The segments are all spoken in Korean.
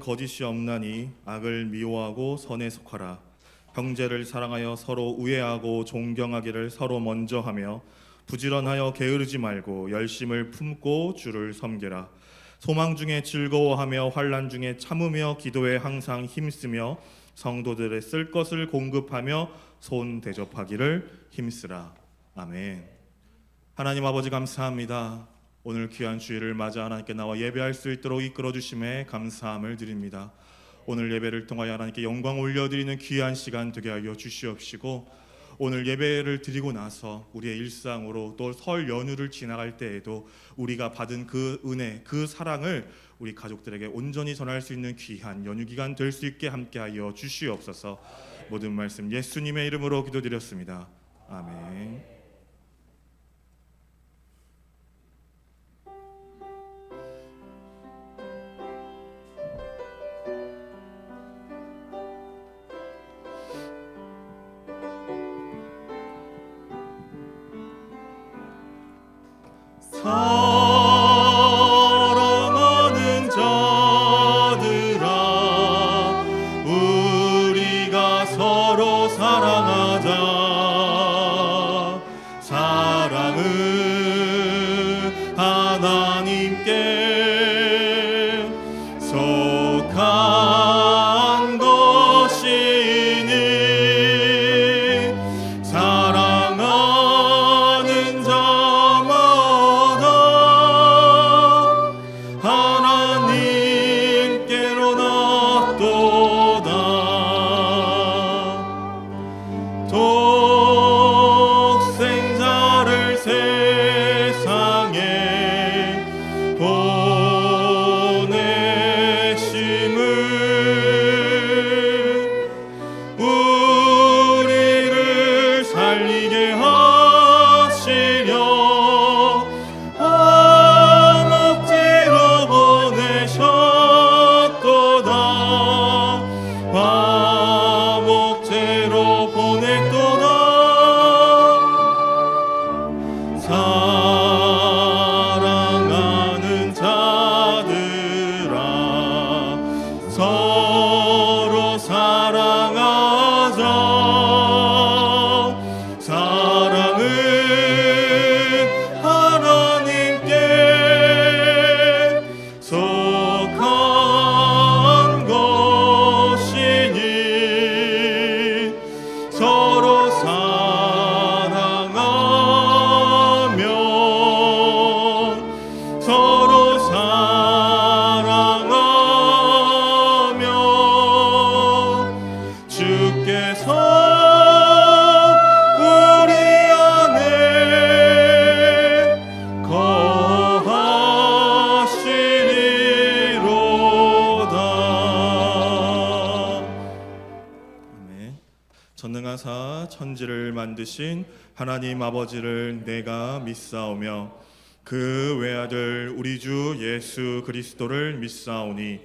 거짓이 없나니 악을 미워하고 선에 속하라. 형제를 사랑하여 서로 우애하고 존경하기를 서로 먼저 하며 부지런하여 게으르지 말고 열심을 품고 주를 섬기라. 소망 중에 즐거워하며 환난 중에 참으며 기도에 항상 힘쓰며 성도들의 쓸 것을 공급하며 손 대접하기를 힘쓰라. 아멘. 하나님 아버지 감사합니다. 오늘 귀한 주일을 맞아 하나님께 나와 예배할 수 있도록 이끌어 주심에 감사함을 드립니다. 오늘 예배를 통하여 하나님께 영광 올려드리는 귀한 시간 되게 하여 주시옵시고, 오늘 예배를 드리고 나서 우리의 일상으로 또 설 연휴를 지나갈 때에도 우리가 받은 그 은혜, 그 사랑을 우리 가족들에게 온전히 전할 수 있는 귀한 연휴 기간 될 수 있게 함께하여 주시옵소서. 모든 말씀 예수님의 이름으로 기도드렸습니다. 아멘. 사랑하는 자들아, 우리가 서로 사랑하자. 사랑은 하나님께 속한 것이니 사랑하는 자마다 하나님께로 낫도다. 독생자를 세상에 보내심을 우리를 살리게 하시려 화목제로 보내셨도다. 화목제로 보냈도다. 사랑하는 자들아, 서로 사랑하자. 사랑은 하나님께 속한 것이니 서로 사랑하며 서로 사랑하며 주께서 우리 안에 거하시리로다. 아멘. 전능하사 천지를 만드신 하나님 아버지를 내가 믿사오며 그 외아들 우리 주 예수 그리스도를 믿사오니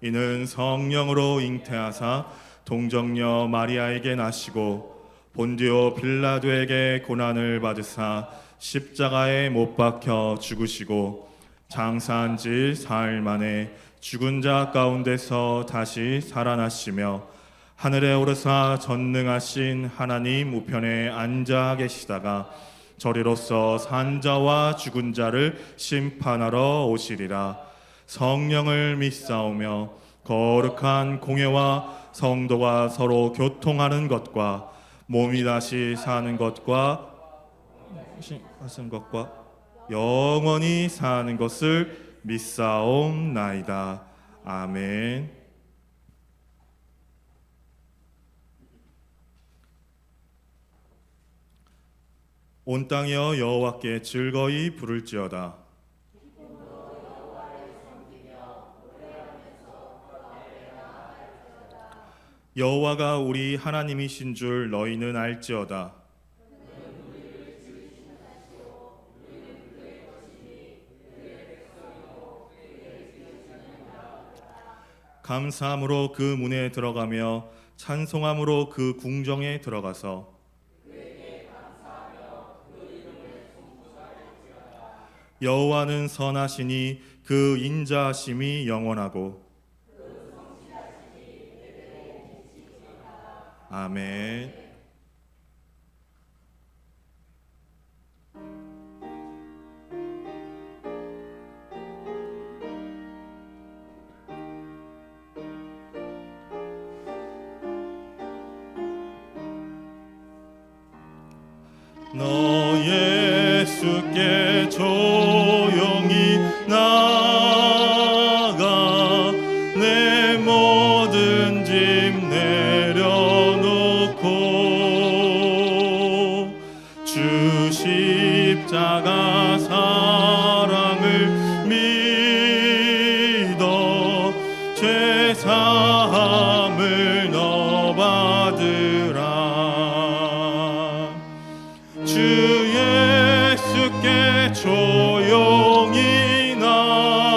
이는 성령으로 잉태하사 동정녀 마리아에게 나시고 본디오 빌라도에게 고난을 받으사 십자가에 못 박혀 죽으시고 장사한 지 사흘 만에 죽은 자 가운데서 다시 살아나시며 하늘에 오르사 전능하신 하나님 우편에 앉아 계시다가 저리로서 산 자와 죽은 자를 심판하러 오시리라. 성령을 믿사오며 거룩한 공회와 성도가 서로 교통하는 것과 몸이 다시 사는 것과 영원히 사는 것을 믿사옵나이다. 아멘. 온 땅이여 여호와께 즐거이 부를지어다. 여호와가 우리 하나님이신 줄 너희는 알지어다. 감사함으로 그 문에 들어가며 찬송함으로 그 궁정에 들어가서 여호와는 선하시니 그 인자하심이 영원하고 아멘. 너 예수께 조용히 나가 내 모든 짐 내려놓고 주 십자가 사랑을 믿어 죄 사함을 너 받으라. 주 예수께 조용히 나가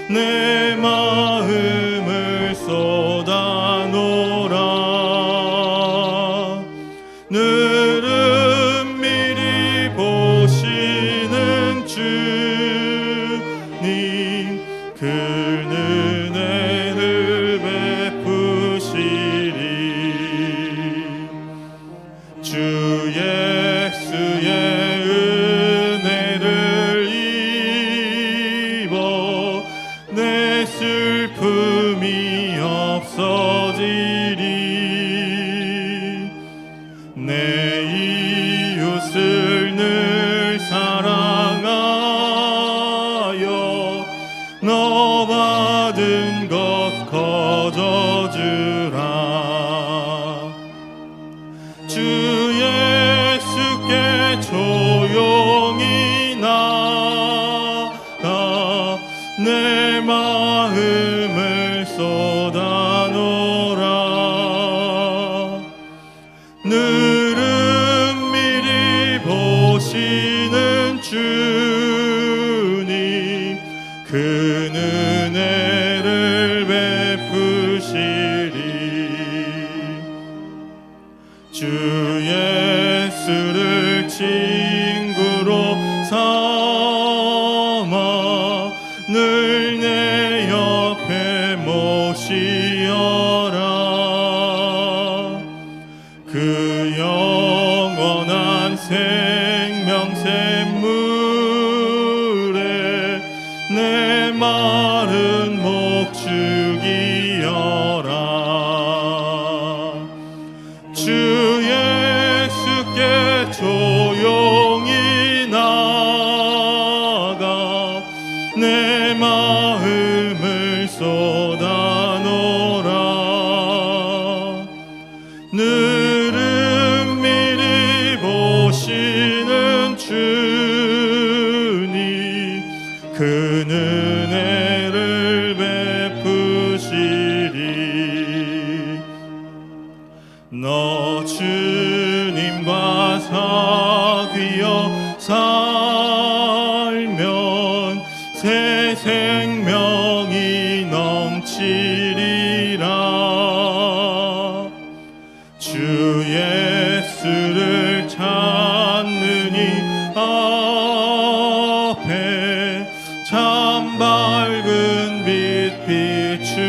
내 마음을 쏟아놓으라. 늘은 미리 보시는 주님 그 은혜를 베푸시리. 주 예수의 은혜를 입어 내 슬픔이 없어지리. 내 이웃을 늘 사랑하여 너 받은 것 거저주라. 주 예수께 조용히 나가 내 마음을 쏟아놓으라. 늘은 미리 보시는 주님 그 은혜를 베푸시리. 주 예수를 친구로 삼아 늘 내 옆에 모시어라. 그 영원한 생명 샘물에 내 마른 목 죽이어라. 주 예수께 조용히 나가 내 마음을 쏟아놓으라. 늘은 미리 보시는 주님 그 은혜를 베푸시리. 너 주님과 사귀어 살면 새 생명이 넘치리라. 주 예수를 찾느니 앞에 참 밝은 빛 비추어라.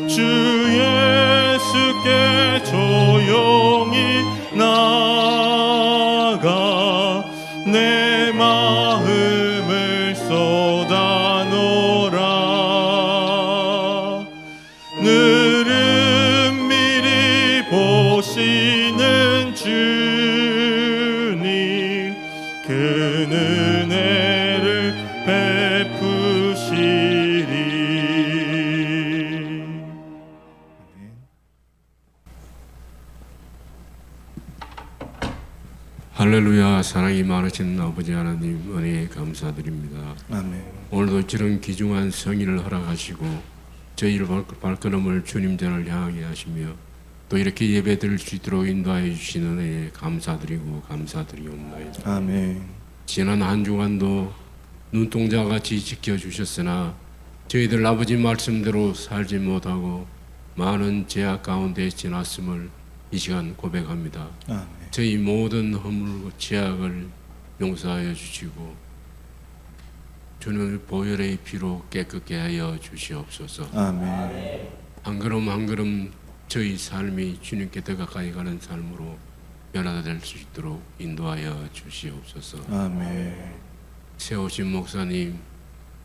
주 예수께 조용히 나가 내 마음을 쏟아놓으라. 늘은 미리 보시는 주님 그 은혜를 베푸시리. 할렐루야. 사랑이 많으신 아버지 하나님 은혜에 감사드립니다. 아멘. 오늘도 이런 귀중한 성인을 허락하시고 저희를 발걸음을 주님 전을 향하게 하시며 또 이렇게 예배드릴 수 있도록 인도하여 주시는 은혜에 감사드리고 감사드리옵나이다. 아멘. 지난 한 주간도 눈동자같이 지켜주셨으나 저희들 아버지 말씀대로 살지 못하고 많은 죄악 가운데 지났음을 이 시간 고백합니다. 아멘. 저희 모든 허물과 죄악을 용서하여 주시고 주는 보혈의 피로 깨끗게 하여 주시옵소서. 아멘. 한 걸음 한 걸음 저희 삶이 주님께 더 가까이 가는 삶으로 변화될 수 있도록 인도하여 주시옵소서. 아멘. 세우신 목사님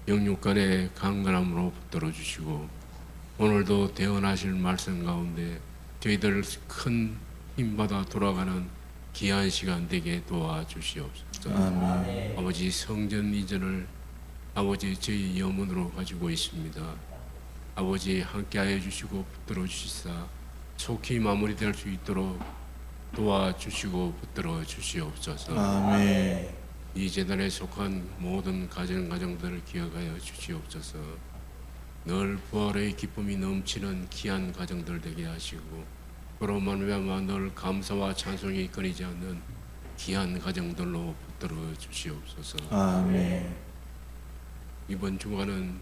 영육간의 강건함으로 붙들어 주시고 오늘도 대언하실 말씀 가운데 저희들 큰 힘받아 돌아가는 귀한 시간 되게 도와주시옵소서. 아멘. 아버지 성전 이전을 아버지 저희 염원으로 가지고 있습니다. 아버지 함께하여 주시고 붙들어 주시사 속히 마무리될 수 있도록 도와주시고 붙들어 주시옵소서. 아멘. 이 재단에 속한 모든 가정들을 기억하여 주시옵소서. 늘 부활의 기쁨이 넘치는 귀한 가정들 되게 하시고 그로 말미암아 늘 감사와 찬송이 끊이지 않는 귀한 가정들로 붙들어 주시옵소서. 아멘. 이번 주간은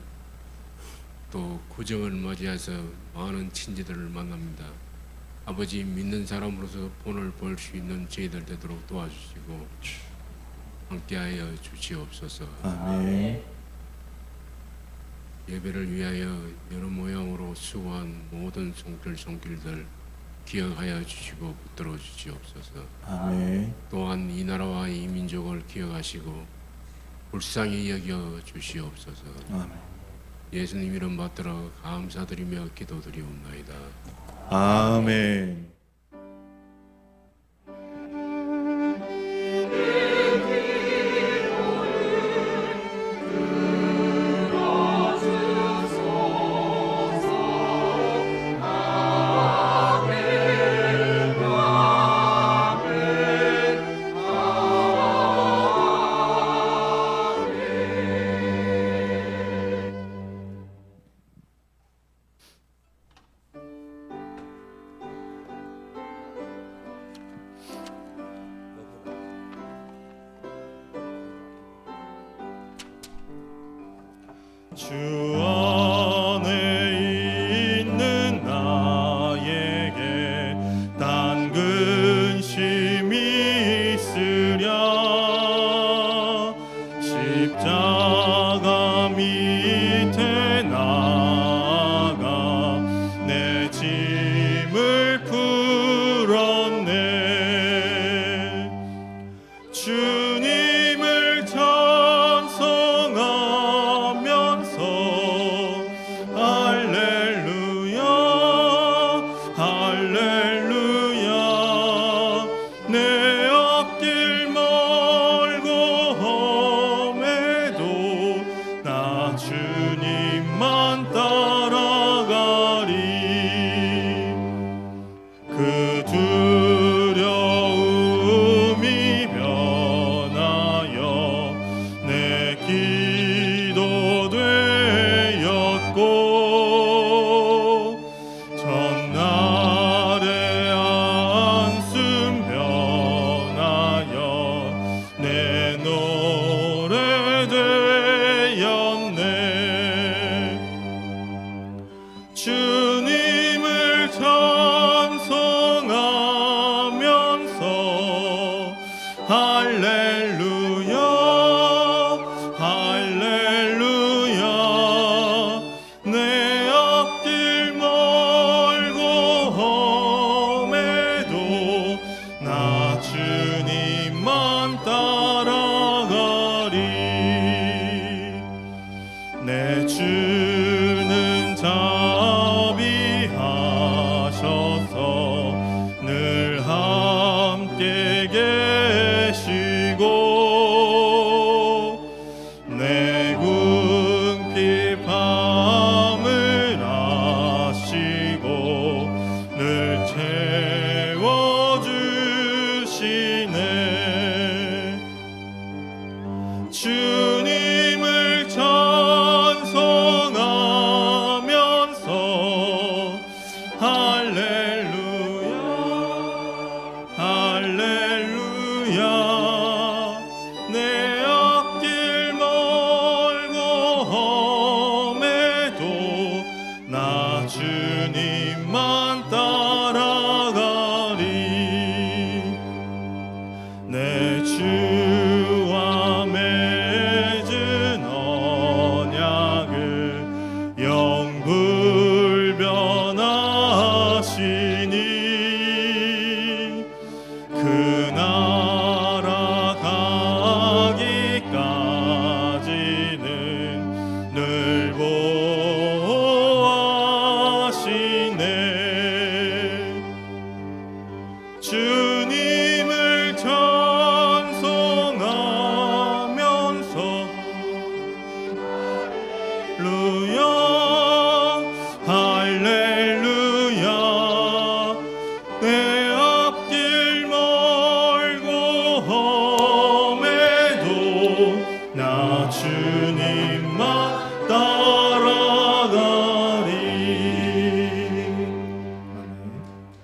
또 구정을 맞이해서 많은 친지들을 만납니다. 아버지 믿는 사람으로서 본을 볼 수 있는 저희들 되도록 도와주시고 함께하여 주시옵소서. 아멘. 예배를 위하여 여러 모양으로 수고한 모든 손길들 기억하여 주시고 붙들어 주시옵소서. 아멘. 또한 이 나라와 이 민족을 기억하시고 불쌍히 여겨 주시옵소서. 아멘. 예수님 이름 받들어 감사드리며 기도드리옵나이다. 아멘. 주 안에 있는 나에게 단 근심이 있으랴 십자가 밑에 나아가 내 짐을 풀었네. 주님을 찬송하면서 할렐루야 할렐루야 내 앞길 멀고 험해도 나 주님만 따라가리. 그 두려움이 변하여 내 기도 되었고 전날의 안숨 변하여 내 노래 되었네. 주님을 찬송하면서 할렐루야 할렐루야 내 앞길 멀고 험해도 나 주님만 따라가리. 내 주는 자비하셔서 늘 함께 계시고 내 궁핍함을 아시고 늘 채워주시네. 주님을 찬송하면서 할렐루야 할렐루야 내 앞길 멀고 험해도 나 주님만 따라가리. 내 주와 맺은 주님을 찬송하면서 루야 할렐루야 내 앞길 멀고 험해도 나 주님만 따라가리.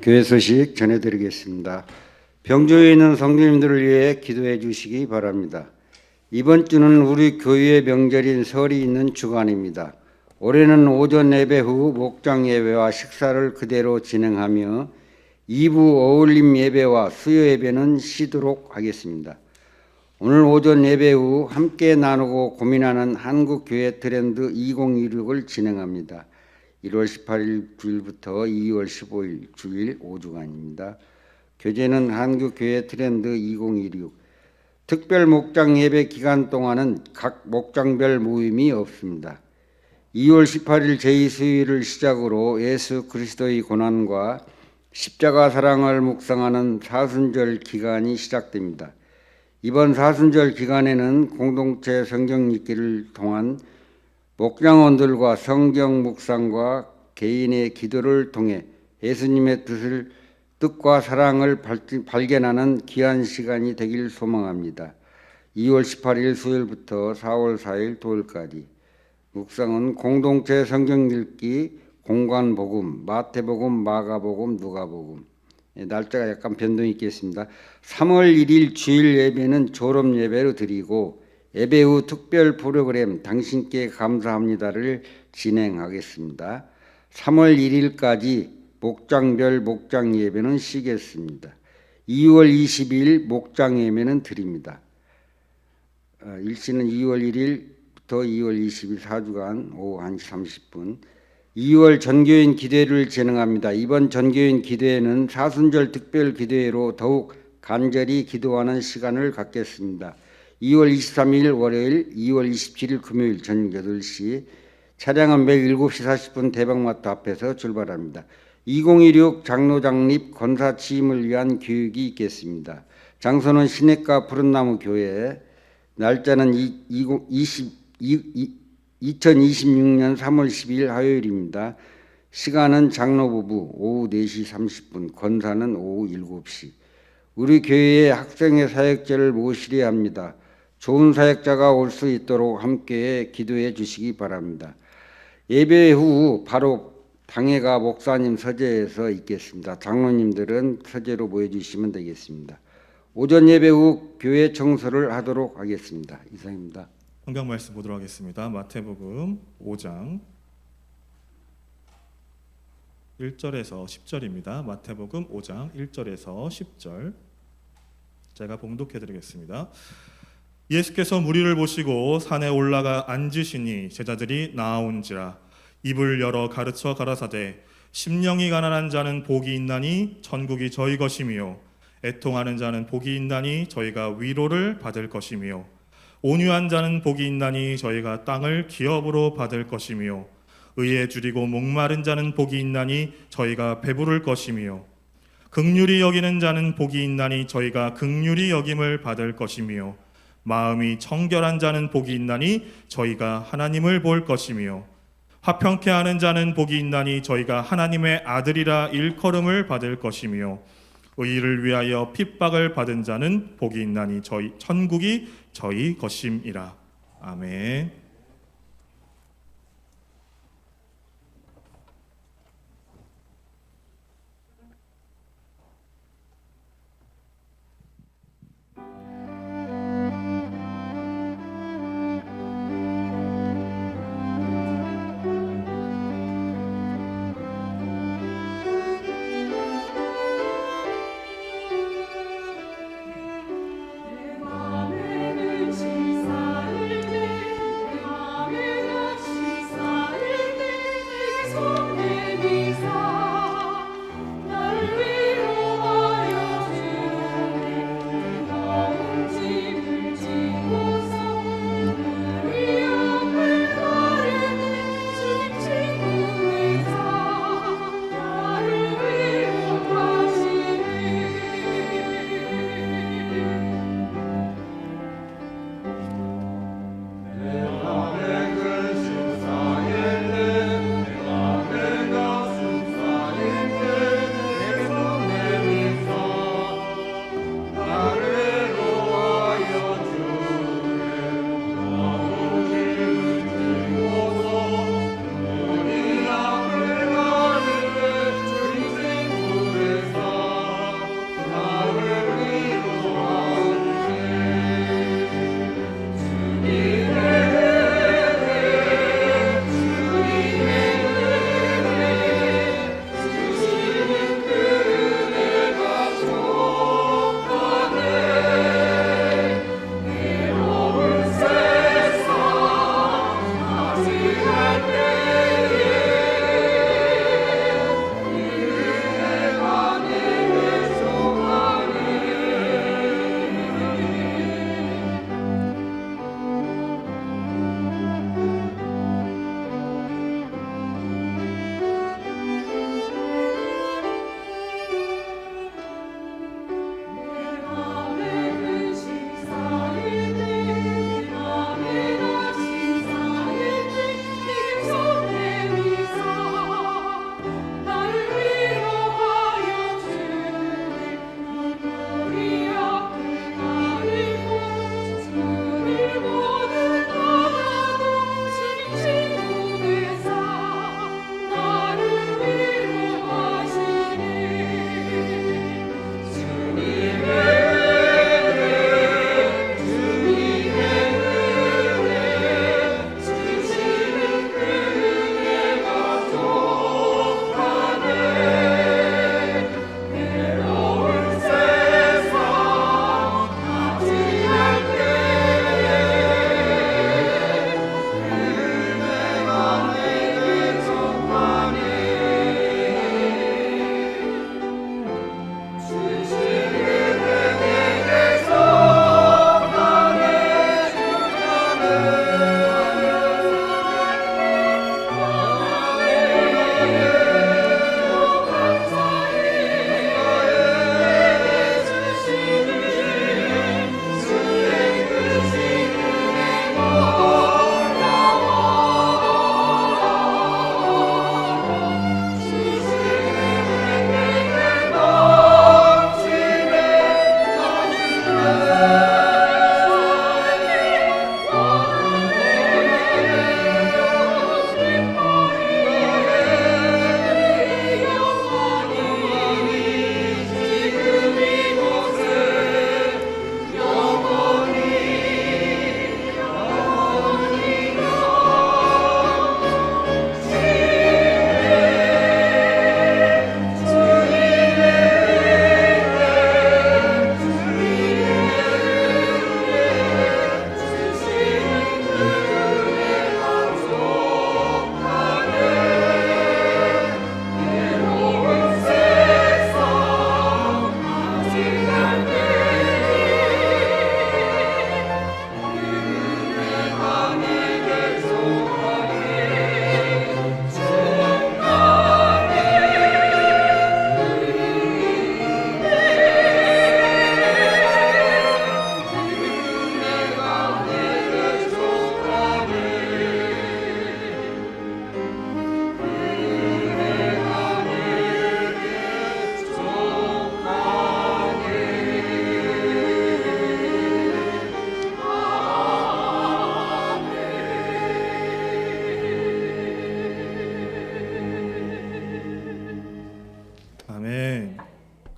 교회 소식 전해드리겠습니다. 병조에 있는 성도님들을 위해 기도해 주시기 바랍니다. 이번 주는 우리 교회의 명절인 설이 있는 주간입니다. 올해는 오전 예배 후 목장 예배와 식사를 그대로 진행하며 2부 어울림 예배와 수요 예배는 쉬도록 하겠습니다. 오늘 오전 예배 후 함께 나누고 고민하는 한국교회 트렌드 2026을 진행합니다. 1월 18일 주일부터 2월 15일 주일 5주간입니다. 교재는 한국교회 트렌드 2026. 특별 목장 예배 기간 동안은 각 목장별 모임이 없습니다. 2월 18일 제2수요일을 시작으로 예수 그리스도의 고난과 십자가 사랑을 묵상하는 사순절 기간이 시작됩니다. 이번 사순절 기간에는 공동체 성경 읽기를 통한 목장원들과 성경 묵상과 개인의 기도를 통해 예수님의 뜻과 사랑을 발견하는 귀한 시간이 되길 소망합니다. 2월 18일 수요일부터 4월 4일 토요일까지 묵상은 공동체 성경 읽기, 공관복음, 마태복음, 마가복음, 누가복음. 날짜가 약간 변동이 있겠습니다. 3월 1일 주일 예배는 졸업 예배로 드리고 예배 후 특별 프로그램 당신께 감사합니다를 진행하겠습니다. 3월 1일까지 목장별 목장 예배는 쉬겠습니다. 2월 20일 목장 예배는 드립니다. 일시는 2월 1일부터 2월 20일 4주간 오후 1시 30분. 2월 전교인 기도회를 진행합니다. 이번 전교인 기도회는 사순절 특별 기도회로 더욱 간절히 기도하는 시간을 갖겠습니다. 2월 23일 월요일, 2월 27일 금요일 저녁 8시, 차량은 매일 7시 40분 대방마트 앞에서 출발합니다. 2016 장로 장립 권사 취임을 위한 교육이 있겠습니다. 장소는 시냇가 푸른나무 교회, 날짜는 2026년 3월 10일 화요일입니다. 시간은 장로부부 오후 4시 30분, 권사는 오후 7시. 우리 교회에 학생의 사역자를 모시려 합니다. 좋은 사역자가 올 수 있도록 함께 기도해 주시기 바랍니다. 예배 후 바로 당회가 목사님 서재에서 있겠습니다. 장로님들은 서재로 모여주시면 되겠습니다. 오전 예배 후 교회 청소를 하도록 하겠습니다. 이상입니다. 성경 말씀 보도록 하겠습니다. 마태복음 5장 1절에서 10절입니다. 마태복음 5장 1절에서 10절 제가 봉독해 드리겠습니다. 예수께서 무리를 보시고 산에 올라가 앉으시니 제자들이 나아온지라 입을 열어 가르쳐 가라사대 심령이 가난한 자는 복이 있나니 천국이 저희 것이며 애통하는 자는 복이 있나니 저희가 위로를 받을 것이며 온유한 자는 복이 있나니 저희가 땅을 기업으로 받을 것이며 의에 줄이고 목마른 자는 복이 있나니 저희가 배부를 것이며 긍휼히 여기는 자는 복이 있나니 저희가 긍휼히 여김을 받을 것이며 마음이 청결한 자는 복이 있나니 저희가 하나님을 볼 것이며 화평케 하는 자는 복이 있나니 저희가 하나님의 아들이라 일컬음을 받을 것이며 의를 위하여 핍박을 받은 자는 복이 있나니 천국이 저희 것임이라. 아멘.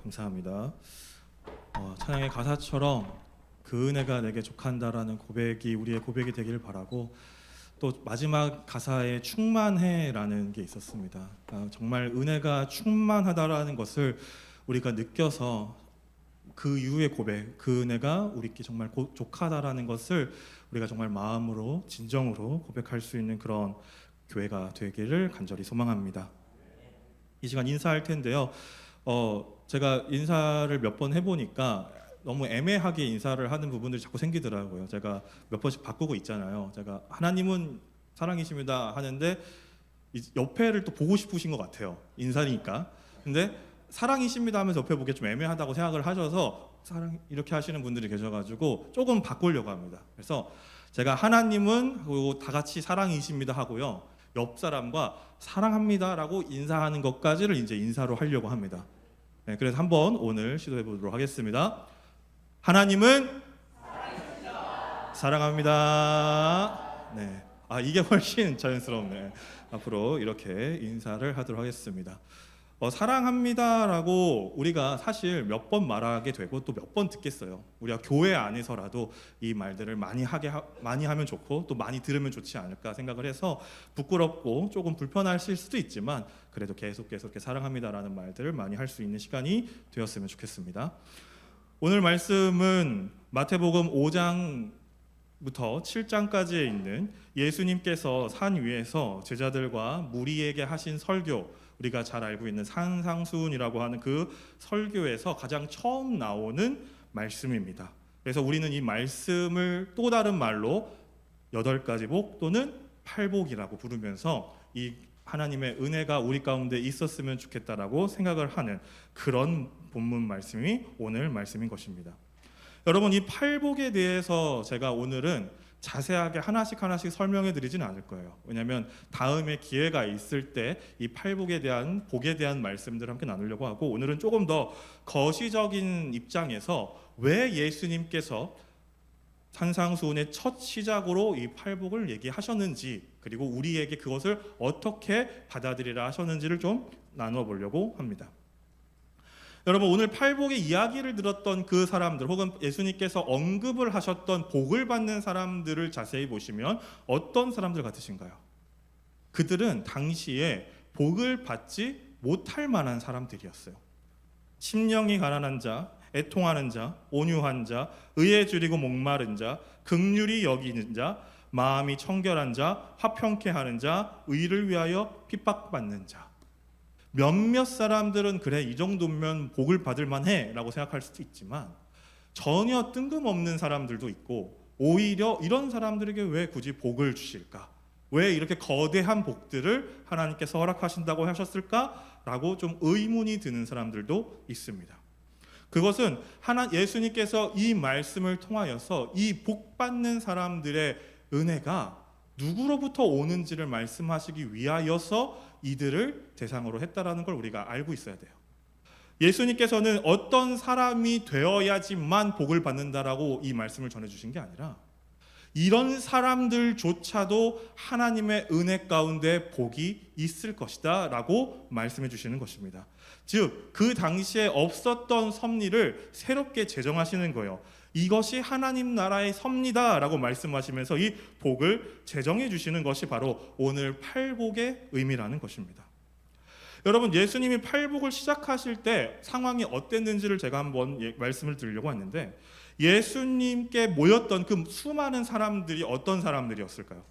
감사합니다. 찬양의 가사처럼 그 은혜가 내게 족한다라는 고백이 우리의 고백이 되기를 바라고, 또 마지막 가사에 충만해라는 게 있었습니다. 정말 은혜가 충만하다라는 것을 우리가 느껴서 그 이후의 고백, 그 은혜가 우리께 정말 족하다라는 것을 우리가 정말 마음으로 진정으로 고백할 수 있는 그런 교회가 되기를 간절히 소망합니다. 이 시간 인사할 텐데요. 제가 인사를 몇 번 해보니까 너무 애매하게 인사를 하는 부분들이 자꾸 생기더라고요. 제가 몇 번씩 바꾸고 있잖아요. 제가 하나님은 사랑이십니다 하는데 옆에를 또 보고 싶으신 것 같아요. 인사니까. 근데 사랑이십니다 하면서 옆에 보기 좀 애매하다고 생각을 하셔서 사랑 이렇게 하시는 분들이 계셔가지고 조금 바꾸려고 합니다. 그래서 제가 하나님은 하고 다 같이 사랑이십니다 하고요. 옆 사람과 사랑합니다라고 인사하는 것까지를 이제 인사로 하려고 합니다. 네, 그래서 한번 오늘 시도해 보도록 하겠습니다. 하나님은 사랑합니다. 네, 이게 훨씬 자연스럽네. 앞으로 이렇게 인사를 하도록 하겠습니다. 사랑합니다라고 우리가 사실 몇 번 말하게 되고 또 몇 번 듣겠어요. 우리가 교회 안에서라도 이 말들을 많이 하면 좋고 또 많이 들으면 좋지 않을까 생각을 해서 부끄럽고 조금 불편하실 수도 있지만 그래도 계속 이렇게 사랑합니다라는 말들을 많이 할 수 있는 시간이 되었으면 좋겠습니다. 오늘 말씀은 마태복음 5장부터 7장까지에 있는 예수님께서 산 위에서 제자들과 무리에게 하신 설교, 우리가 잘 알고 있는 산상수훈이라고 하는 그 설교에서 가장 처음 나오는 말씀입니다. 그래서 우리는 이 말씀을 또 다른 말로 8가지 복 또는 8복이라고 부르면서 이 하나님의 은혜가 우리 가운데 있었으면 좋겠다라고 생각을 하는 그런 본문 말씀이 오늘 말씀인 것입니다. 여러분, 이 8복에 대해서 제가 오늘은 자세하게 하나씩 설명해 드리지는 않을 거예요. 왜냐하면 다음에 기회가 있을 때 이 8복에 대한 복에 대한 말씀들을 함께 나누려고 하고, 오늘은 조금 더 거시적인 입장에서 왜 예수님께서 산상수훈의 첫 시작으로 이 8복을 얘기하셨는지, 그리고 우리에게 그것을 어떻게 받아들이라 하셨는지를 좀 나누어 보려고 합니다. 여러분, 오늘 8복의 이야기를 들었던 그 사람들, 혹은 예수님께서 언급을 하셨던 복을 받는 사람들을 자세히 보시면 어떤 사람들 같으신가요? 그들은 당시에 복을 받지 못할 만한 사람들이었어요. 심령이 가난한 자, 애통하는 자, 온유한 자, 의에 줄이고 목마른 자, 긍휼히 여기는 자, 마음이 청결한 자, 화평케 하는 자, 의를 위하여 핍박받는 자. 몇몇 사람들은 그래, 이 정도면 복을 받을 만해 라고 생각할 수도 있지만 전혀 뜬금없는 사람들도 있고, 오히려 이런 사람들에게 왜 굳이 복을 주실까? 왜 이렇게 거대한 복들을 하나님께서 허락하신다고 하셨을까? 라고 좀 의문이 드는 사람들도 있습니다. 그것은 예수님께서 이 말씀을 통하여서 이 복 받는 사람들의 은혜가 누구로부터 오는지를 말씀하시기 위하여서 이들을 대상으로 했다라는 걸 우리가 알고 있어야 돼요. 예수님께서는 어떤 사람이 되어야지만 복을 받는다라고 이 말씀을 전해주신 게 아니라 이런 사람들조차도 하나님의 은혜 가운데 복이 있을 것이다 라고 말씀해 주시는 것입니다. 즉, 그 당시에 없었던 섭리를 새롭게 제정하시는 거예요. 이것이 하나님 나라의 섭리다 라고 말씀하시면서 이 복을 제정해 주시는 것이 바로 오늘 8복의 의미라는 것입니다. 여러분, 예수님이 8복을 시작하실 때 상황이 어땠는지를 제가 한번 말씀을 드리려고 했는데, 예수님께 모였던 그 수많은 사람들이 어떤 사람들이었을까요?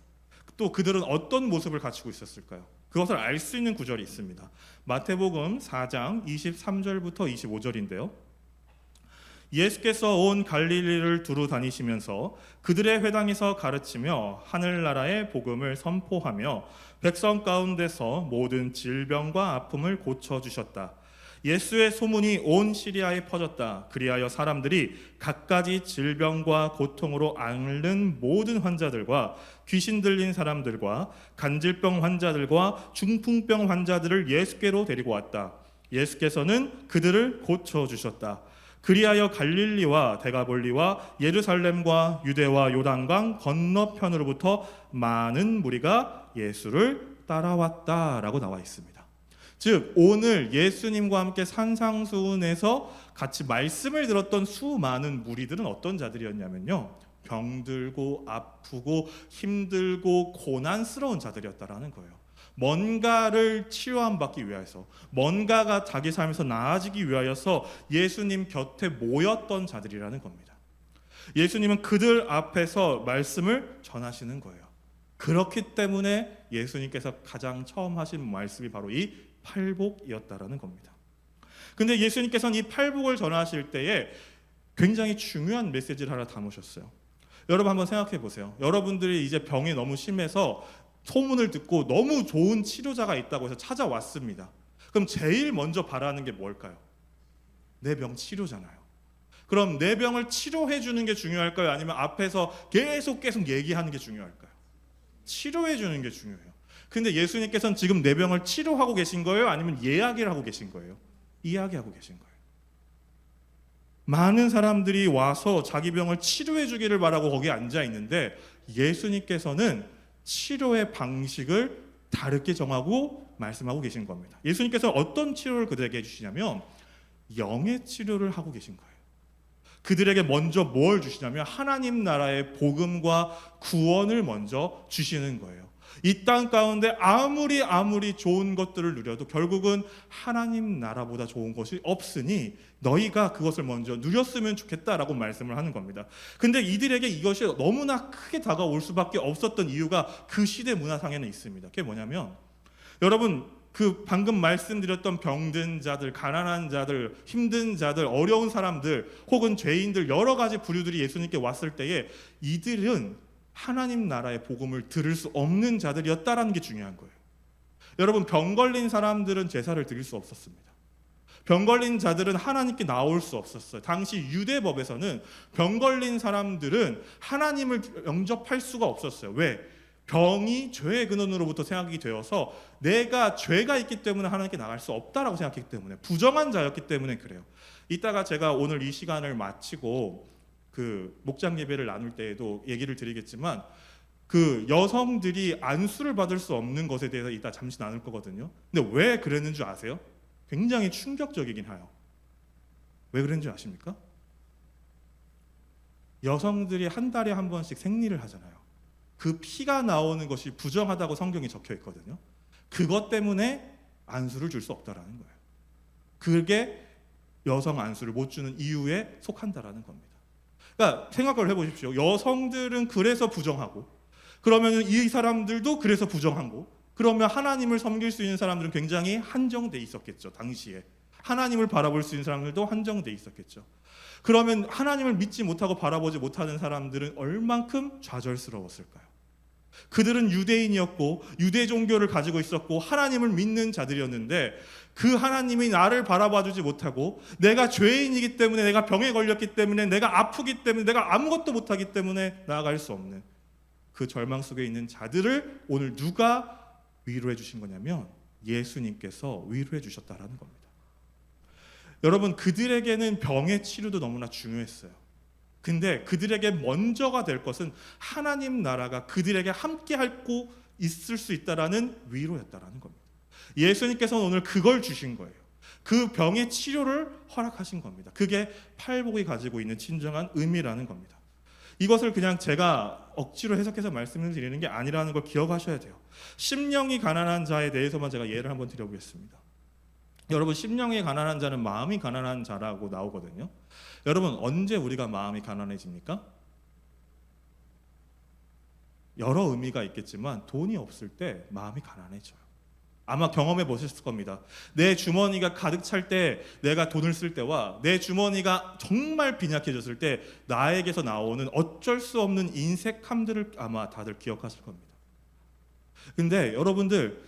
또 그들은 어떤 모습을 갖추고 있었을까요? 그것을 알 수 있는 구절이 있습니다. 마태복음 4장 23절부터 25절인데요. 예수께서 온 갈릴리를 두루 다니시면서 그들의 회당에서 가르치며 하늘나라의 복음을 선포하며 백성 가운데서 모든 질병과 아픔을 고쳐주셨다. 예수의 소문이 온 시리아에 퍼졌다. 그리하여 사람들이 갖가지 질병과 고통으로 앓는 모든 환자들과 귀신 들린 사람들과 간질병 환자들과 중풍병 환자들을 예수께로 데리고 왔다. 예수께서는 그들을 고쳐주셨다. 그리하여 갈릴리와 데가볼리와 예루살렘과 유대와 요단강 건너편으로부터 많은 무리가 예수를 따라왔다라고 나와 있습니다. 즉 오늘 예수님과 함께 산상수훈에서 같이 말씀을 들었던 수많은 무리들은 어떤 자들이었냐면요, 병들고 아프고 힘들고 고난스러운 자들이었다라는 거예요. 뭔가를 치료함 받기 위해서, 뭔가가 자기 삶에서 나아지기 위하여서 예수님 곁에 모였던 자들이라는 겁니다. 예수님은 그들 앞에서 말씀을 전하시는 거예요. 그렇기 때문에 예수님께서 가장 처음 하신 말씀이 바로 이 팔복이었다라는 겁니다. 근데 예수님께서는 이 팔복을 전하실 때에 굉장히 중요한 메시지를 하나 담으셨어요. 여러분 한번 생각해 보세요. 여러분들이 이제 병이 너무 심해서 소문을 듣고 너무 좋은 치료자가 있다고 해서 찾아왔습니다. 그럼 제일 먼저 바라는 게 뭘까요? 내 병 치료잖아요. 그럼 내 병을 치료해 주는 게 중요할까요? 아니면 앞에서 계속 얘기하는 게 중요할까요? 치료해 주는 게 중요해요. 근데 예수님께서는 지금 내 병을 치료하고 계신 거예요? 아니면 이야기를 하고 계신 거예요? 이야기하고 계신 거예요. 많은 사람들이 와서 자기 병을 치료해 주기를 바라고 거기에 앉아 있는데 예수님께서는 치료의 방식을 다르게 정하고 말씀하고 계신 겁니다. 예수님께서는 어떤 치료를 그들에게 해주시냐면 영의 치료를 하고 계신 거예요. 그들에게 먼저 뭘 주시냐면 하나님 나라의 복음과 구원을 먼저 주시는 거예요. 이 땅 가운데 아무리 좋은 것들을 누려도 결국은 하나님 나라보다 좋은 것이 없으니 너희가 그것을 먼저 누렸으면 좋겠다라고 말씀을 하는 겁니다. 근데 이들에게 이것이 너무나 크게 다가올 수밖에 없었던 이유가 그 시대 문화상에는 있습니다. 그게 뭐냐면 여러분 그 방금 말씀드렸던 병든 자들, 가난한 자들, 힘든 자들, 어려운 사람들 혹은 죄인들 여러 가지 부류들이 예수님께 왔을 때에 이들은 하나님 나라의 복음을 들을 수 없는 자들이었다라는 게 중요한 거예요. 여러분 병 걸린 사람들은 제사를 드릴 수 없었습니다. 병 걸린 자들은 하나님께 나올 수 없었어요. 당시 유대법에서는 병 걸린 사람들은 하나님을 영접할 수가 없었어요. 왜? 병이 죄의 근원으로부터 생각이 되어서 내가 죄가 있기 때문에 하나님께 나갈 수 없다라고 생각했기 때문에 부정한 자였기 때문에 그래요. 이따가 제가 오늘 이 시간을 마치고 그 목장 예배를 나눌 때에도 얘기를 드리겠지만 그 여성들이 안수를 받을 수 없는 것에 대해서 이따 잠시 나눌 거거든요. 근데 왜 그랬는 줄 아세요? 굉장히 충격적이긴 해요. 왜 그랬는지 아십니까? 여성들이 한 달에 한 번씩 생리를 하잖아요. 그 피가 나오는 것이 부정하다고 성경에 적혀 있거든요. 그것 때문에 안수를 줄 수 없다라는 거예요. 그게 여성 안수를 못 주는 이유에 속한다라는 겁니다. 그러니까 생각을 해보십시오. 여성들은 그래서 부정하고 그러면 이 사람들도 그래서 부정하고 그러면 하나님을 섬길 수 있는 사람들은 굉장히 한정돼 있었겠죠. 당시에 하나님을 바라볼 수 있는 사람들도 한정돼 있었겠죠. 그러면 하나님을 믿지 못하고 바라보지 못하는 사람들은 얼만큼 좌절스러웠을까요? 그들은 유대인이었고 유대 종교를 가지고 있었고 하나님을 믿는 자들이었는데 그 하나님이 나를 바라봐주지 못하고 내가 죄인이기 때문에 내가 병에 걸렸기 때문에 내가 아프기 때문에 내가 아무것도 못하기 때문에 나아갈 수 없는 그 절망 속에 있는 자들을 오늘 누가 위로해 주신 거냐면 예수님께서 위로해 주셨다라는 겁니다. 여러분 그들에게는 병의 치료도 너무나 중요했어요. 근데 그들에게 먼저가 될 것은 하나님 나라가 그들에게 함께 하고 있을 수 있다라는 위로였다라는 겁니다. 예수님께서는 오늘 그걸 주신 거예요. 그 병의 치료를 허락하신 겁니다. 그게 팔복이 가지고 있는 진정한 의미라는 겁니다. 이것을 그냥 제가 억지로 해석해서 말씀을 드리는 게 아니라는 걸 기억하셔야 돼요. 심령이 가난한 자에 대해서만 제가 예를 한번 드려보겠습니다. 여러분 심령이 가난한 자는 마음이 가난한 자라고 나오거든요. 여러분 언제 우리가 마음이 가난해집니까? 여러 의미가 있겠지만 돈이 없을 때 마음이 가난해져요. 아마 경험해 보셨을 겁니다. 내 주머니가 가득 찰 때 내가 돈을 쓸 때와 내 주머니가 정말 빈약해졌을 때 나에게서 나오는 어쩔 수 없는 인색함들을 아마 다들 기억하실 겁니다. 근데 여러분들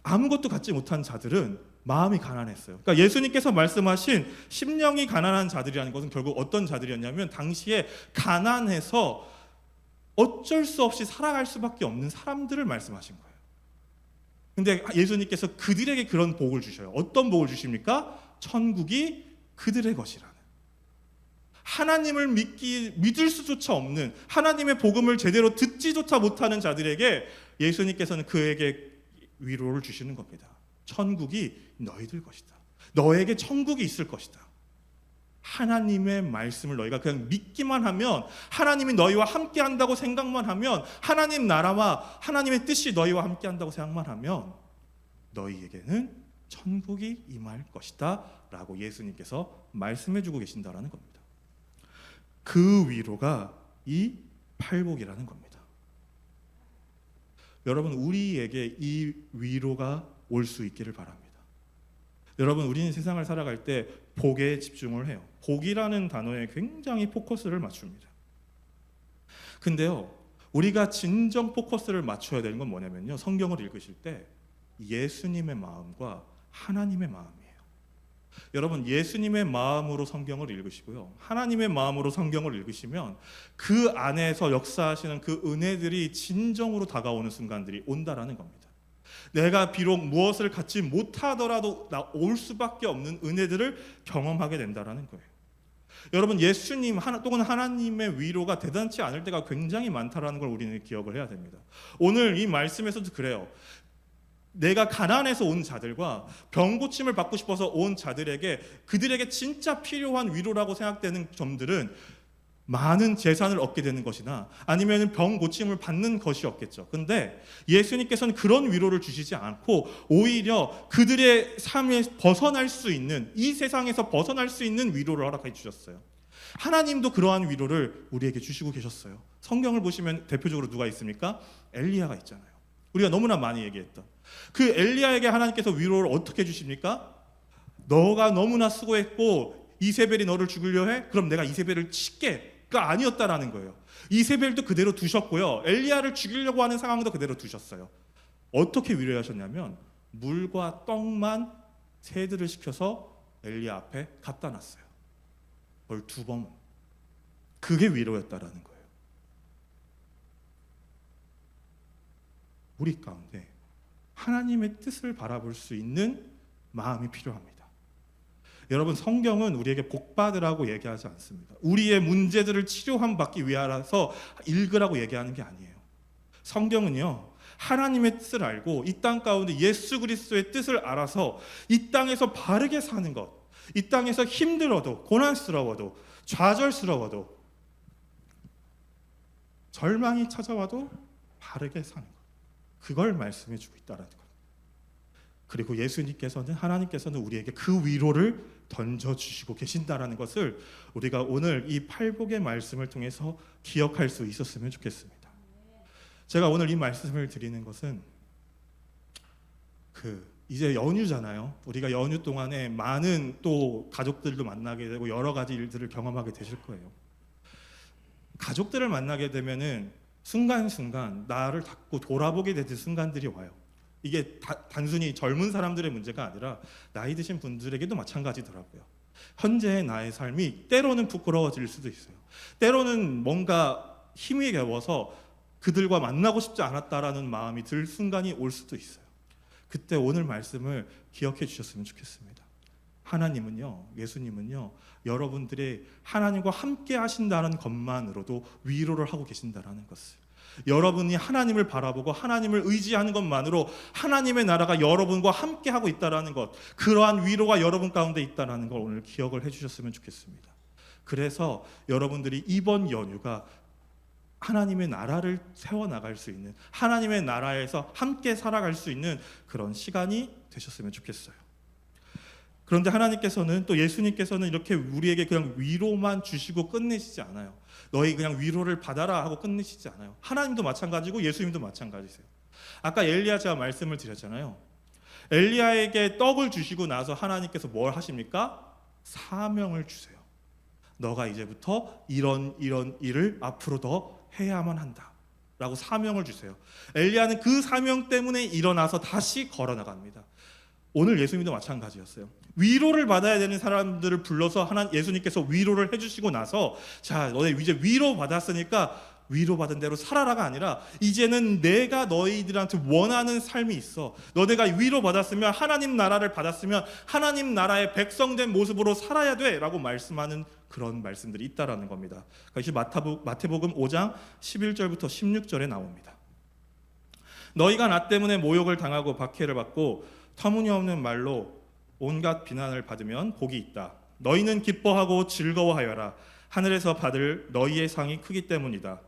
아무것도 갖지 못한 자들은 마음이 가난했어요. 그러니까 예수님께서 말씀하신 심령이 가난한 자들이라는 것은 결국 어떤 자들이었냐면 당시에 가난해서 어쩔 수 없이 살아갈 수밖에 없는 사람들을 말씀하신 거예요. 근데 예수님께서 그들에게 그런 복을 주셔요. 어떤 복을 주십니까? 천국이 그들의 것이라는. 하나님을 믿을 수조차 없는 하나님의 복음을 제대로 듣지조차 못하는 자들에게 예수님께서는 그에게 위로를 주시는 겁니다. 천국이 너희들 것이다. 너에게 천국이 있을 것이다. 하나님의 말씀을 너희가 그냥 믿기만 하면, 하나님이 너희와 함께 한다고 생각만 하면, 하나님 나라와 하나님의 뜻이 너희와 함께 한다고 생각만 하면 너희에게는 천국이 임할 것이다 라고 예수님께서 말씀해 주고 계신다라는 겁니다. 그 위로가 이 팔복이라는 겁니다. 여러분, 우리에게 이 위로가 올 수 있기를 바랍니다. 여러분, 우리는 세상을 살아갈 때 복에 집중을 해요. 복이라는 단어에 굉장히 포커스를 맞춥니다. 근데요, 우리가 진정 포커스를 맞춰야 되는 건 뭐냐면요, 성경을 읽으실 때 예수님의 마음과 하나님의 마음이에요. 여러분, 예수님의 마음으로 성경을 읽으시고요, 하나님의 마음으로 성경을 읽으시면 그 안에서 역사하시는 그 은혜들이 진정으로 다가오는 순간들이 온다라는 겁니다. 내가 비록 무엇을 갖지 못하더라도 올 수밖에 없는 은혜들을 경험하게 된다라는 거예요. 여러분, 예수님 또는 하나님의 위로가 대단치 않을 때가 굉장히 많다라는 걸 우리는 기억을 해야 됩니다. 오늘 이 말씀에서도 그래요. 내가 가난해서 온 자들과 병 고침을 받고 싶어서 온 자들에게, 그들에게 진짜 필요한 위로라고 생각되는 점들은 많은 재산을 얻게 되는 것이나 아니면 병 고침을 받는 것이 없겠죠. 근데 예수님께서는 그런 위로를 주시지 않고 오히려 그들의 삶에 벗어날 수 있는, 이 세상에서 벗어날 수 있는 위로를 허락해 주셨어요. 하나님도 그러한 위로를 우리에게 주시고 계셨어요. 성경을 보시면 대표적으로 누가 있습니까? 엘리야가 있잖아요. 우리가 너무나 많이 얘기했던 그 엘리야에게 하나님께서 위로를 어떻게 주십니까? 너가 너무나 수고했고 이세벨이 너를 죽이려 해? 그럼 내가 이세벨을 칠게. 가 아니었다라는 거예요. 이세벨도 그대로 두셨고요, 엘리야를 죽이려고 하는 상황도 그대로 두셨어요. 어떻게 위로하셨냐면 물과 떡만 새들을 시켜서 엘리야 앞에 갖다 놨어요. 그걸 2번. 그게 위로였다라는 거예요. 우리 가운데 하나님의 뜻을 바라볼 수 있는 마음이 필요합니다. 여러분, 성경은 우리에게 복 받으라고 얘기하지 않습니다. 우리의 문제들을 치료함 받기 위하여서 읽으라고 얘기하는 게 아니에요. 성경은요, 하나님의 뜻을 알고 이 땅 가운데 예수 그리스도의 뜻을 알아서 이 땅에서 바르게 사는 것, 이 땅에서 힘들어도 고난스러워도 좌절스러워도 절망이 찾아와도 바르게 사는 것, 그걸 말씀해 주고 있다는 것. 그리고 예수님께서는, 하나님께서는 우리에게 그 위로를 던져주시고 계신다라는 것을 우리가 오늘 이 팔복의 말씀을 통해서 기억할 수 있었으면 좋겠습니다. 제가 오늘 이 말씀을 드리는 것은 이제 연휴잖아요. 우리가 연휴 동안에 많은 또 가족들도 만나게 되고 여러 가지 일들을 경험하게 되실 거예요. 가족들을 만나게 되면은 순간순간 나를 닫고 돌아보게 되는 순간들이 와요. 이게 단순히 젊은 사람들의 문제가 아니라 나이 드신 분들에게도 마찬가지더라고요. 현재의 나의 삶이 때로는 부끄러워질 수도 있어요. 때로는 뭔가 힘이 겨워서 그들과 만나고 싶지 않았다라는 마음이 들 순간이 올 수도 있어요. 그때 오늘 말씀을 기억해 주셨으면 좋겠습니다. 하나님은요, 예수님은요, 여러분들의 하나님과 함께 하신다는 것만으로도 위로를 하고 계신다라는 것을, 여러분이 하나님을 바라보고 하나님을 의지하는 것만으로 하나님의 나라가 여러분과 함께 하고 있다라는 것, 그러한 위로가 여러분 가운데 있다라는 걸 오늘 기억을 해주셨으면 좋겠습니다. 그래서 여러분들이 이번 연휴가 하나님의 나라를 세워나갈 수 있는, 하나님의 나라에서 함께 살아갈 수 있는 그런 시간이 되셨으면 좋겠어요. 그런데 하나님께서는, 또 예수님께서는 이렇게 우리에게 그냥 위로만 주시고 끝내시지 않아요. 너희 그냥 위로를 받아라 하고 끝내시지 않아요. 하나님도 마찬가지고 예수님도 마찬가지세요. 아까 엘리야 제가 말씀을 드렸잖아요. 엘리야에게 떡을 주시고 나서 하나님께서 뭘 하십니까? 사명을 주세요. 너가 이제부터 이런 일을 앞으로 더 해야만 한다 라고 사명을 주세요. 엘리야는 그 사명 때문에 일어나서 다시 걸어나갑니다. 오늘 예수님도 마찬가지였어요. 위로를 받아야 되는 사람들을 불러서 예수님께서 위로를 해주시고 나서, 자, 너네 이제 위로 받았으니까 위로받은 대로 살아라가 아니라 이제는 내가 너희들한테 원하는 삶이 있어. 너네가 위로받았으면, 하나님 나라를 받았으면 하나님 나라의 백성된 모습으로 살아야 돼 라고 말씀하는 그런 말씀들이 있다라는 겁니다. 그것이 마태복음 5장 11절부터 16절에 나옵니다. 너희가 나 때문에 모욕을 당하고 박해를 받고 터무니없는 말로 온갖 비난을 받으면 복이 있다. 너희는 기뻐하고 즐거워하여라. 하늘에서 받을 너희의 상이 크기 때문이다.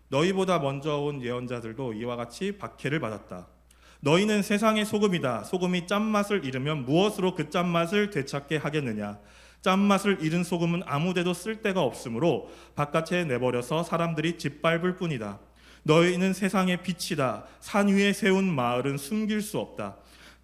너희보다 먼저 온 예언자들도 이와 같이 박해를 받았다. 너희는 세상의 소금이다. 소금이 짠맛을 잃으면 무엇으로 그 짠맛을 되찾게 하겠느냐. 짠맛을 잃은 소금은 아무데도 쓸 데가 없으므로 바깥에 내버려서 사람들이 짓밟을 뿐이다. 너희는 세상의 빛이다. 산 위에 세운 마을은 숨길 수 없다.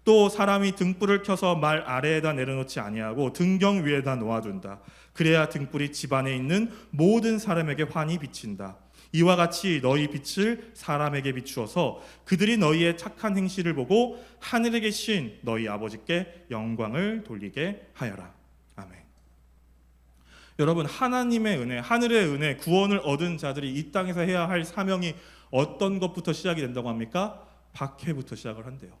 또 사람이 등불을 켜서 말 아래에다 내려놓지 아니하고 등경 위에다 놓아둔다. 그래야 등불이 집 안에 있는 모든 사람에게 환히 비친다. 이와 같이 너희 빛을 사람에게 비추어서 그들이 너희의 착한 행실을 보고 하늘에 계신 너희 아버지께 영광을 돌리게 하여라. 아멘. 여러분, 하나님의 은혜, 하늘의 은혜, 구원을 얻은 자들이 이 땅에서 해야 할 사명이 어떤 것부터 시작이 된다고 합니까? 박해부터 시작을 한대요.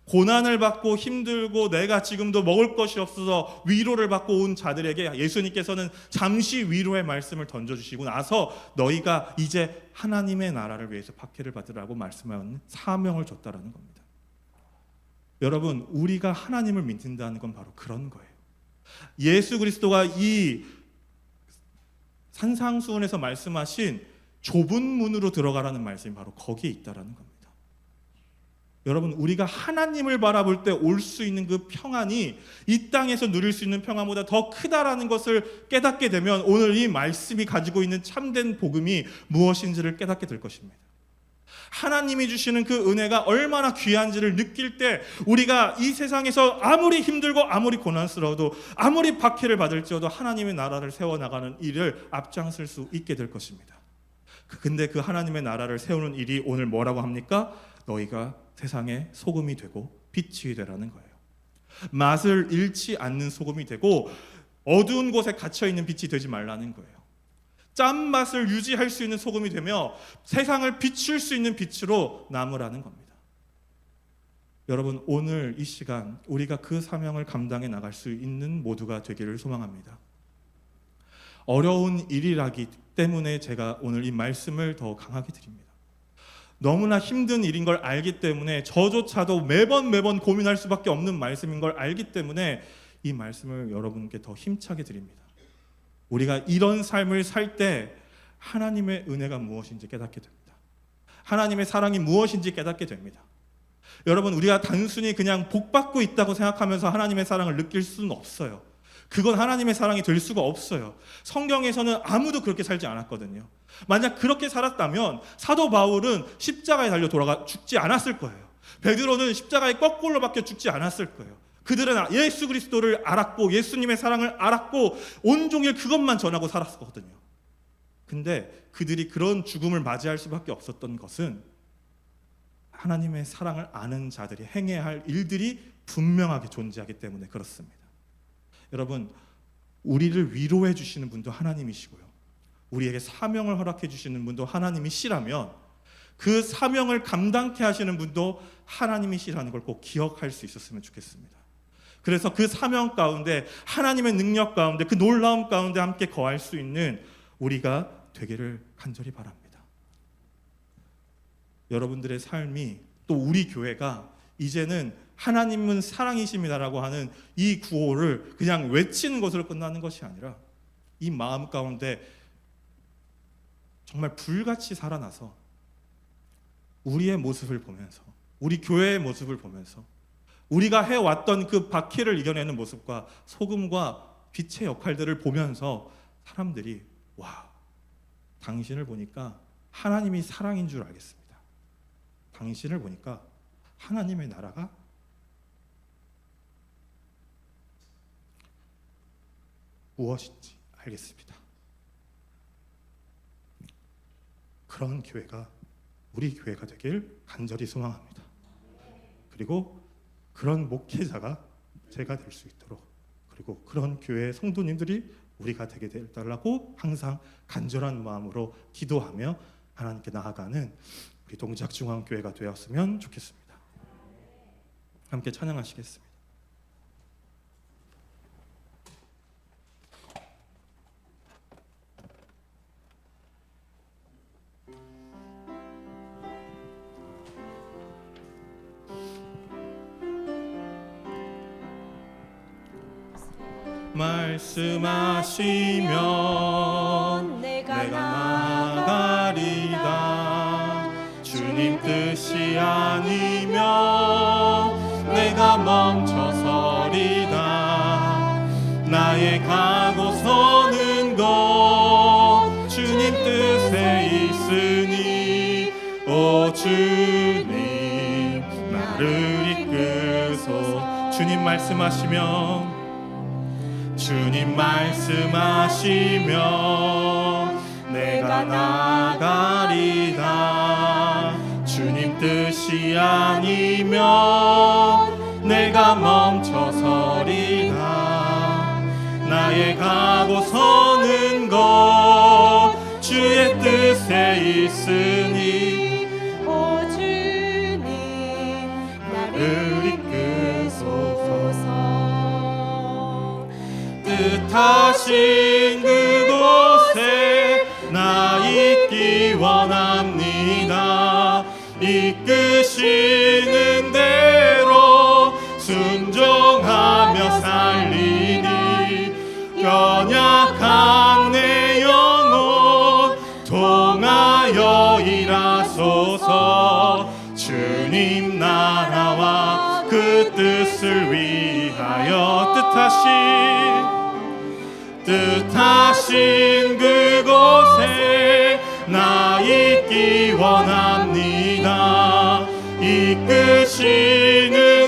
고난을 받고 힘들고 내가 지금도 먹을 것이 없어서 위로를 받고 온 자들에게 예수님께서는 잠시 위로의 말씀을 던져주시고 나서 너희가 이제 하나님의 나라를 위해서 박해를 받으라고 말씀하는 사명을 줬다라는 겁니다. 여러분, 우리가 하나님을 믿는다는 건 바로 그런 거예요. 예수 그리스도가 이 산상수훈에서 말씀하신 좁은 문으로 들어가라는 말씀이 바로 거기에 있다라는 겁니다. 여러분, 우리가 하나님을 바라볼 때 올 수 있는 그 평안이 이 땅에서 누릴 수 있는 평안보다 더 크다라는 것을 깨닫게 되면 오늘 이 말씀이 가지고 있는 참된 복음이 무엇인지를 깨닫게 될 것입니다. 하나님이 주시는 그 은혜가 얼마나 귀한지를 느낄 때 우리가 이 세상에서 아무리 힘들고 아무리 고난스러워도 아무리 박해를 받을지어도 하나님의 나라를 세워나가는 일을 앞장설 수 있게 될 것입니다. 근데 그 하나님의 나라를 세우는 일이 오늘 뭐라고 합니까? 너희가 세상의 소금이 되고 빛이 되라는 거예요. 맛을 잃지 않는 소금이 되고 어두운 곳에 갇혀있는 빛이 되지 말라는 거예요. 짠맛을 유지할 수 있는 소금이 되며 세상을 비출 수 있는 빛으로 남으라는 겁니다. 여러분, 오늘 이 시간 우리가 그 사명을 감당해 나갈 수 있는 모두가 되기를 소망합니다. 어려운 일이라기 때문에 제가 오늘 이 말씀을 더 강하게 드립니다. 너무나 힘든 일인 걸 알기 때문에 저조차도 매번 고민할 수밖에 없는 말씀인 걸 알기 때문에 이 말씀을 여러분께 더 힘차게 드립니다. 우리가 이런 삶을 살 때 하나님의 은혜가 무엇인지 깨닫게 됩니다. 하나님의 사랑이 무엇인지 깨닫게 됩니다. 여러분, 우리가 단순히 그냥 복받고 있다고 생각하면서 하나님의 사랑을 느낄 수는 없어요. 그건 하나님의 사랑이 될 수가 없어요. 성경에서는 아무도 그렇게 살지 않았거든요. 만약 그렇게 살았다면 사도 바울은 십자가에 달려 돌아가 죽지 않았을 거예요. 베드로는 십자가에 거꾸로 박혀 죽지 않았을 거예요. 그들은 예수 그리스도를 알았고 예수님의 사랑을 알았고 온종일 그것만 전하고 살았거든요. 근데 그들이 그런 죽음을 맞이할 수밖에 없었던 것은 하나님의 사랑을 아는 자들이 행해야 할 일들이 분명하게 존재하기 때문에 그렇습니다. 여러분, 우리를 위로해 주시는 분도 하나님이시고요, 우리에게 사명을 허락해 주시는 분도 하나님이시라면 그 사명을 감당케 하시는 분도 하나님이시라는 걸 꼭 기억할 수 있었으면 좋겠습니다. 그래서 그 사명 가운데 하나님의 능력 가운데 그 놀라움 가운데 함께 거할 수 있는 우리가 되기를 간절히 바랍니다. 여러분들의 삶이 또 우리 교회가 이제는 하나님은 사랑이십니다라고 하는 이 구호를 그냥 외치는 것으로 끝나는 것이 아니라 이 마음 가운데 정말 불같이 살아나서 우리의 모습을 보면서 우리 교회의 모습을 보면서 우리가 해왔던 그 박해를 이겨내는 모습과 소금과 빛의 역할들을 보면서 사람들이 와, 당신을 보니까 하나님이 사랑인 줄 알겠습니다. 당신을 보니까 하나님의 나라가 무엇인지 알겠습니다. 그런 교회가 우리 교회가 되길 간절히 소망합니다. 그리고 그런 목회자가 제가 될 수 있도록, 그리고 그런 교회의 성도님들이 우리가 되게 되달라고 항상 간절한 마음으로 기도하며 하나님께 나아가는 우리 동작중앙교회가 되었으면 좋겠습니다. 함께 찬양하시겠습니다. 말씀하시면 내가 나가리다. 주님 뜻이 아니면 내가 멈춰서리다. 나의 가고 서는 것 주님 뜻에 있으니 오 주님 나를 이끄소. 주님 말씀하시면 주님 말씀하시면 내가 나가리다. 주님 뜻이 아니면 내가 멈춰서리다. 나의 가고 서는 것 주의 뜻에 있으니 오 주님 나를 이끄소서. 뜻하신 그곳에 나 있기 원합니다. 이끄시는 대로 순종하며 살리니 연약한 내 영혼 통하여 일하소서. 주님 나라와 그 뜻을 위하여 뜻하신 그곳에 나 있기 원합니다. 이끄시는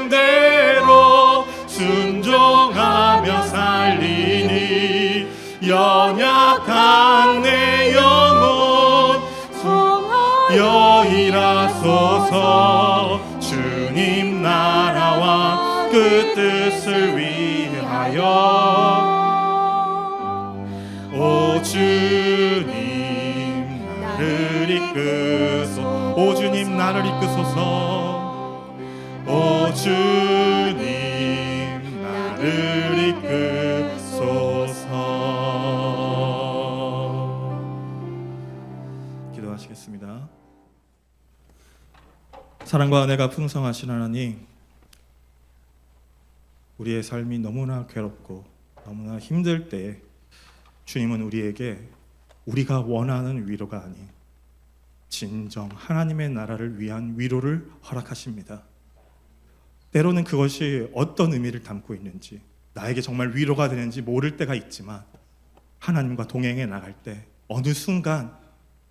대로 순종하며 살리니 연약한 내 영혼 통하여 일하소서. 주님 나라와 그 뜻을 위하여 오 주님 나를 이끄소. 오 주님 나를 이끄소서. 오 주님 나를 이끄소서. 기도하시겠습니다. 사랑과 은혜가 풍성하신 하나님, 우리의 삶이 너무나 괴롭고 너무나 힘들 때 주님은 우리에게 우리가 원하는 위로가 아닌 진정 하나님의 나라를 위한 위로를 허락하십니다. 때로는 그것이 어떤 의미를 담고 있는지, 나에게 정말 위로가 되는지 모를 때가 있지만 하나님과 동행해 나갈 때 어느 순간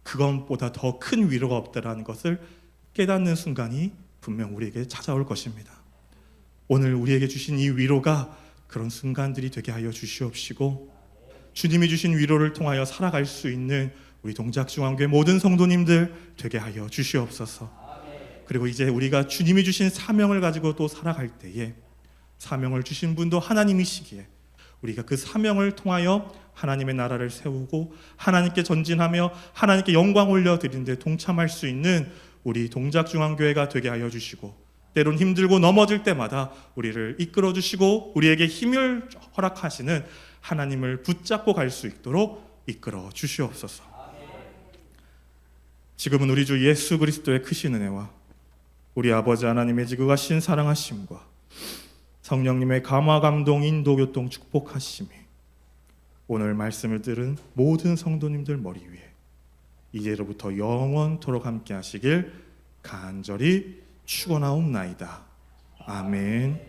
그것보다 더 큰 위로가 없다라는 것을 깨닫는 순간이 분명 우리에게 찾아올 것입니다. 오늘 우리에게 주신 이 위로가 그런 순간들이 되게 하여 주시옵시고, 주님이 주신 위로를 통하여 살아갈 수 있는 우리 동작중앙교회 모든 성도님들 되게 하여 주시옵소서. 그리고 이제 우리가 주님이 주신 사명을 가지고 또 살아갈 때에 사명을 주신 분도 하나님이시기에 우리가 그 사명을 통하여 하나님의 나라를 세우고 하나님께 전진하며 하나님께 영광 올려드리는 데 동참할 수 있는 우리 동작중앙교회가 되게 하여 주시고, 때론 힘들고 넘어질 때마다 우리를 이끌어 주시고 우리에게 힘을 허락하시는 하나님을 붙잡고 갈 수 있도록 이끌어 주시옵소서. 지금은 우리 주 예수 그리스도의 크신 은혜와 우리 아버지 하나님의 지극하신 사랑하심과 성령님의 감화 감동 인도 교통 축복하심이 오늘 말씀을 들은 모든 성도님들 머리 위에 이제로부터 영원토록 함께 하시길 간절히 축원하옵나이다. 아멘.